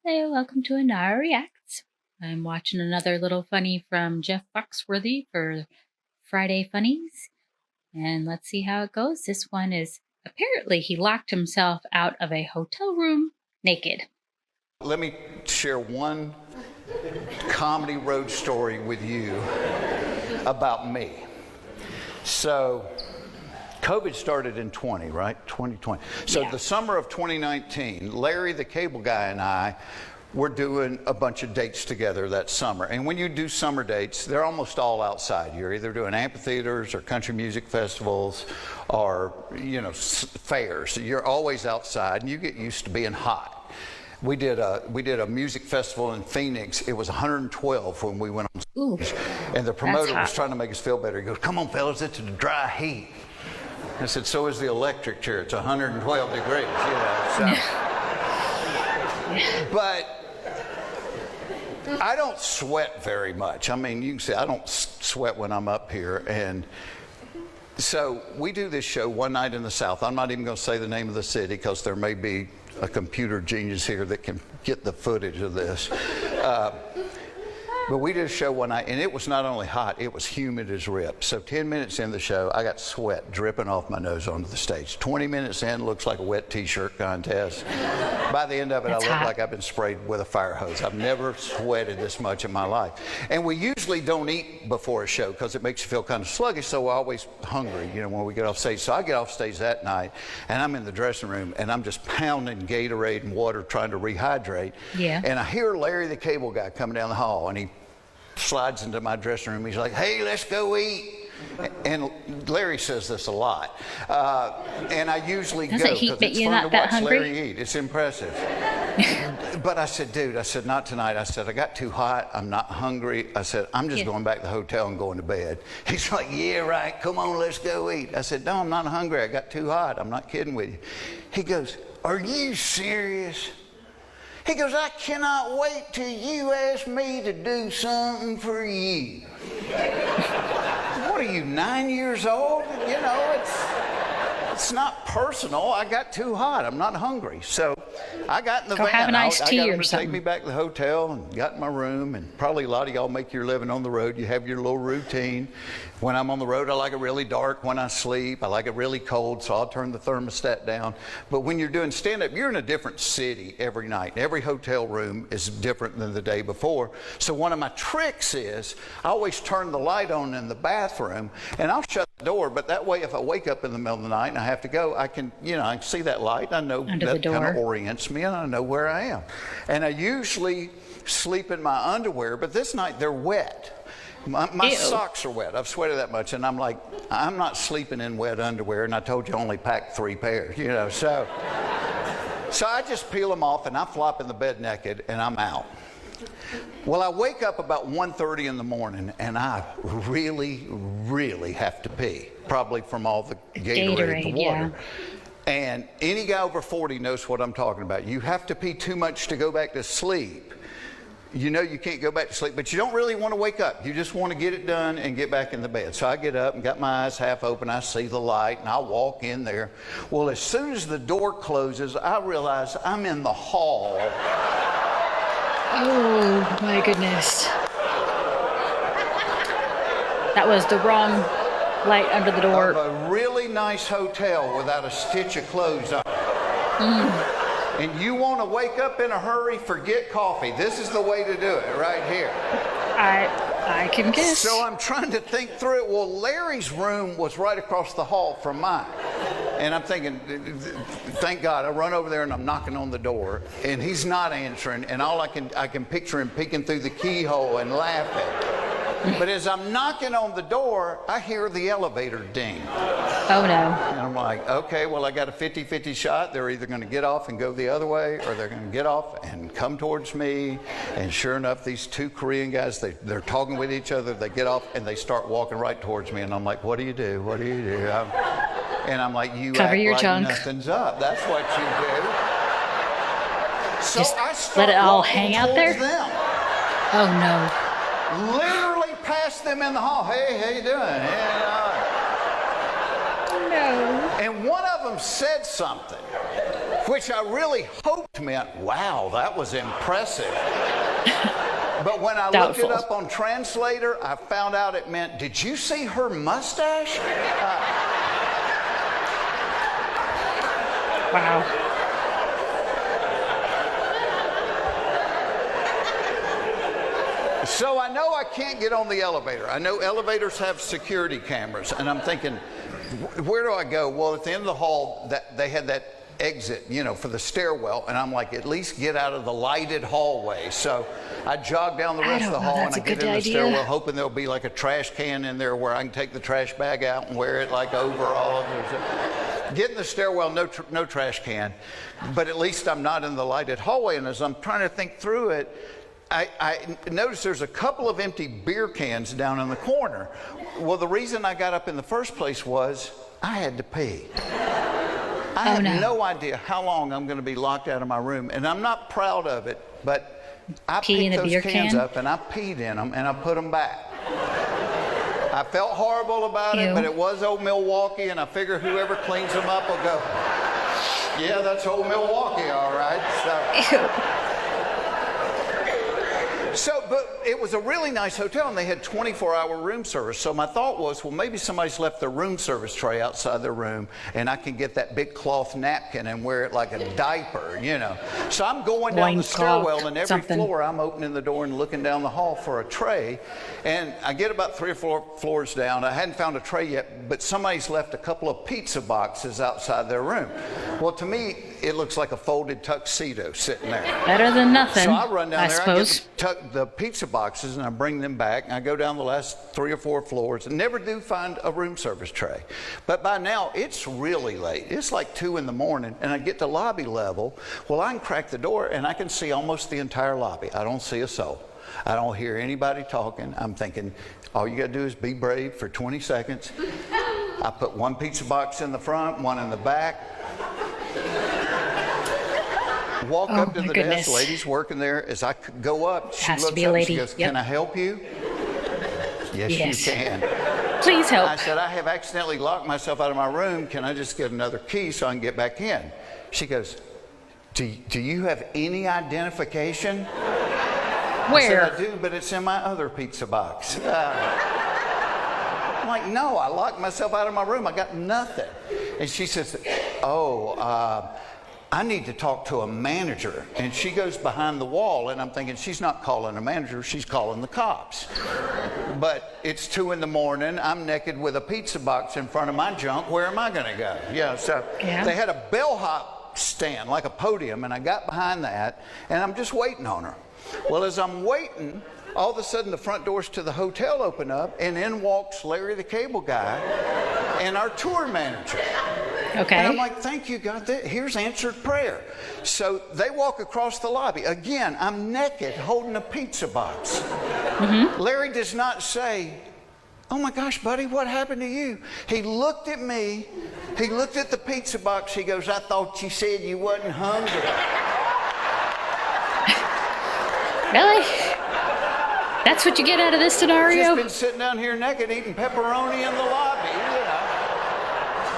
Hey, welcome to Ennara Reacts. I'm watching another little funny from Jeff Foxworthy for Friday Funnies. And let's see how it goes. This one is apparently he locked himself out of a hotel room naked. Let me share one comedy road story with you about me. So, COVID started in 2020. So Yeah. the summer of 2019, Larry, the cable guy, and I were doing a bunch of dates together that summer. And when you do summer dates, they're almost all outside. You're either doing amphitheaters or country music festivals or, fairs. You're always outside, and you get used to being hot. We did a music festival in Phoenix. It was 112 when we went on stage. And the promoter was trying to make us feel better. He goes, "Come on, fellas, it's the dry heat." I said, "So is the electric chair. It's 112 degrees, So. But I don't sweat very much. I mean, you can see I don't sweat when I'm up here. And so we do this show one night in the South. I'm not even going to say the name of the city because there may be a computer genius here that can get the footage of this. But we did a show one night, and it was not only hot, it was humid as rip. So 10 minutes in the show, I got sweat dripping off my nose onto the stage. 20 minutes in, looks like a wet T-shirt contest. By the end of it, I look like I've been sprayed with a fire hose. I've never sweated this much in my life. And we usually don't eat before a show because it makes you feel kind of sluggish, so we're always hungry, when we get off stage. So I get off stage that night, and I'm in the dressing room, and I'm just pounding Gatorade and water trying to rehydrate. Yeah. And I hear Larry, the cable guy, coming down the hall, and he slides into my dressing room. He's like, "Hey, let's go eat." And Larry says this a lot. And I usually go because it's fun to watch Larry eat. It's impressive. But I said, "Dude," "not tonight." I said, "I got too hot. I'm not hungry." I said, "I'm just going back to the hotel and going to bed." He's like, "Yeah, right. Come on, let's go eat." I said, "No, I'm not hungry. I got too hot. I'm not kidding with you." He goes, "Are you serious?" He goes, "I cannot wait till you ask me to do something for you." What are you, 9 years old? It's not personal. I got too hot. I'm not hungry. So I got in the van. Have an iced tea I got or him to something. take me back to the hotel and got in my room. And probably a lot of y'all make your living on the road. You have your little routine. When I'm on the road, I like it really dark when I sleep. I like it really cold, so I'll turn the thermostat down. But when you're doing stand-up, you're in a different city every night. Every hotel room is different than the day before. So one of my tricks is I always turn the light on in the bathroom, and I'll shut the door. But that way, if I wake up in the middle of the night and I have to go, I can see that light. I know that kind of orients me, and I know where I am. And I usually sleep in my underwear, but this night they're wet. My socks are wet. I've sweated that much, and I'm like, I'm not sleeping in wet underwear, and I told you I only packed 3 pairs, So I just peel them off, and I flop in the bed naked, and I'm out. Well, I wake up about 1:30 in the morning, and I really, really have to pee, probably from all the Gatorade, the water. Yeah. And any guy over 40 knows what I'm talking about. You have to pee too much to go back to sleep. You can't go back to sleep, but you don't really want to wake up. You just want to get it done and get back in the bed. So I get up and got my eyes half open. I see the light, and I walk in there. Well, as soon as the door closes, I realize I'm in the hall. Oh, my goodness. That was the wrong light under the door. Of a really nice hotel without a stitch of clothes on. And you want to wake up in a hurry, forget coffee. This is the way to do it right here. I can guess. So I'm trying to think through it. Well, Larry's room was right across the hall from mine. And I'm thinking, thank God, I run over there and I'm knocking on the door, and he's not answering, and all I can picture him peeking through the keyhole and laughing. But as I'm knocking on the door, I hear the elevator ding. Oh, no. And I'm like, okay, well, I got a 50-50 shot. They're either going to get off and go the other way, or they're going to get off and come towards me. And sure enough, these 2 Korean guys, they're talking with each other. They get off, and they start walking right towards me. And I'm like, what do you do? What do you do? And I'm like, you cover act your like junk. Nothing's up. That's what you do. So just I start let it all hang out there? them. Oh, no. Literally past them in the hall. Hey, how you doing? No. And one of them said something. which I really hoped meant, wow, that was impressive. But when I looked it up on Translator, I found out it meant, did you see her mustache? Wow. So I know I can't get on the elevator. I know elevators have security cameras, and I'm thinking, where do I go? Well, at the end of the hall, they had that exit, for the stairwell, and I'm like, at least get out of the lighted hallway. So I jog down the rest of the hall, and I get in the stairwell, hoping there'll be like a trash can in there where I can take the trash bag out and wear it like over all of it. Get in the stairwell, no trash can, but at least I'm not in the lighted hallway. And as I'm trying to think through it, I noticed there's a couple of empty beer cans down in the corner. Well, the reason I got up in the first place was I had to pee. I had no idea how long I'm going to be locked out of my room, and I'm not proud of it, but I picked those cans up and I peed in them and I put them back. I felt horrible about it, but it was old Milwaukee, and I figure whoever cleans them up will go, yeah, that's old Milwaukee, all right. But it was a really nice hotel, and they had 24-hour room service. So my thought was, well, maybe somebody's left their room service tray outside their room, and I can get that big cloth napkin and wear it like a diaper, So I'm going down the stairwell, and every floor I'm opening the door and looking down the hall for a tray. And I get about 3 or 4 floors down. I hadn't found a tray yet, but somebody's left a couple of pizza boxes outside their room. Well, to me, it looks like a folded tuxedo sitting there. Better than nothing. So I run down there, suppose. I get the pizza boxes, and I bring them back, and I go down the last 3 or 4 floors and never do find a room service tray. But by now, it's really late. It's like 2 in the morning, and I get to lobby level. Well, I can crack the door, and I can see almost the entire lobby. I don't see a soul. I don't hear anybody talking. I'm thinking, all you got to do is be brave for 20 seconds. I put 1 pizza box in the front, 1 in the back. Walk up to the desk, lady's working there. As I go up, she looks up and she goes, can I help you? Yes, you can. Please help. I said, I have accidentally locked myself out of my room. Can I just get another key so I can get back in? She goes, do you have any identification? Where? I said, I do, but it's in my other pizza box. I'm like, no, I locked myself out of my room. I got nothing. And she says, I need to talk to a manager. And she goes behind the wall, and I'm thinking, she's not calling a manager, she's calling the cops. But it's 2 in the morning, I'm naked with a pizza box in front of my junk, where am I gonna go? They had a bellhop stand, like a podium, and I got behind that, and I'm just waiting on her. Well, as I'm waiting, all of a sudden the front doors to the hotel open up, and in walks Larry the Cable Guy and our tour manager. Okay. And I'm like, thank you, God. Here's answered prayer. So they walk across the lobby. Again, I'm naked holding a pizza box. Mm-hmm. Larry does not say, oh my gosh, buddy, what happened to you? He looked at me. He looked at the pizza box. He goes, I thought you said you wasn't hungry. Really? That's what you get out of this scenario? Just been sitting down here naked eating pepperoni in the lobby,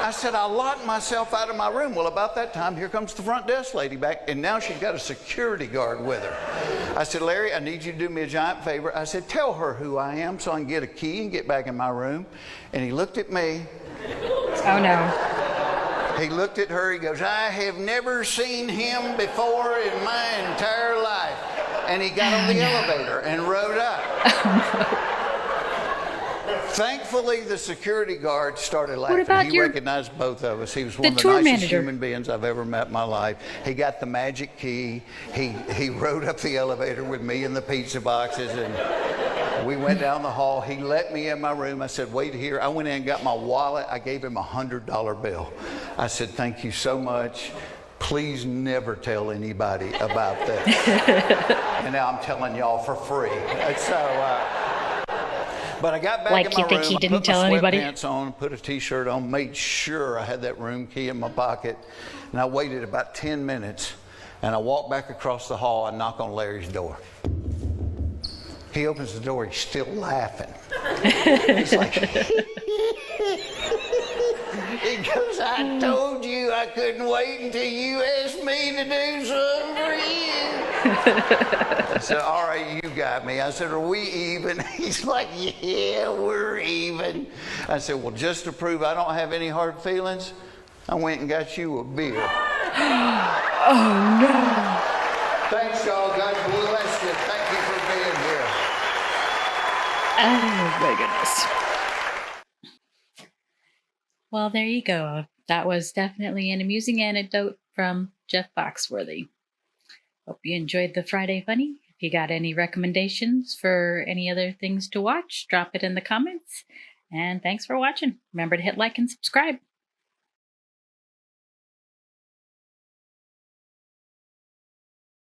I said, I locked myself out of my room. Well, about that time, here comes the front desk lady back, and now she's got a security guard with her. I said, Larry, I need you to do me a giant favor. I said, tell her who I am so I can get a key and get back in my room. And he looked at me. Oh, no. He looked at her. He goes, I have never seen him before in my entire life. And he got on the elevator and rode up. Thankfully, the security guard started laughing. What about he recognized both of us. He was one of the nicest human beings I've ever met in my life. He got the magic key. He rode up the elevator with me and the pizza boxes, and we went down the hall. He let me in my room. I said, wait here. I went in and got my wallet. I gave him a $100 bill. I said, thank you so much. Please never tell anybody about this. And now I'm telling y'all for free. But I got back in my room, I put my sweatpants on, put a t-shirt on, made sure I had that room key in my pocket, and I waited about 10 minutes, and I walked back across the hall and knock on Larry's door. He opens the door, he's still laughing. He's like, he goes, I told you I couldn't wait until you asked me to do something for you. I said, all right, you got me. I said, are we even? He's like, yeah, we're even. I said, well, just to prove I don't have any hard feelings, I went and got you a beer. Oh, no. Thanks, y'all. God bless you. Thank you for being here. Oh, my goodness. Well, there you go. That was definitely an amusing anecdote from Jeff Foxworthy. Hope you enjoyed the Friday Funny. If you got any recommendations for any other things to watch, drop it in the comments. And thanks for watching. Remember to hit like and subscribe.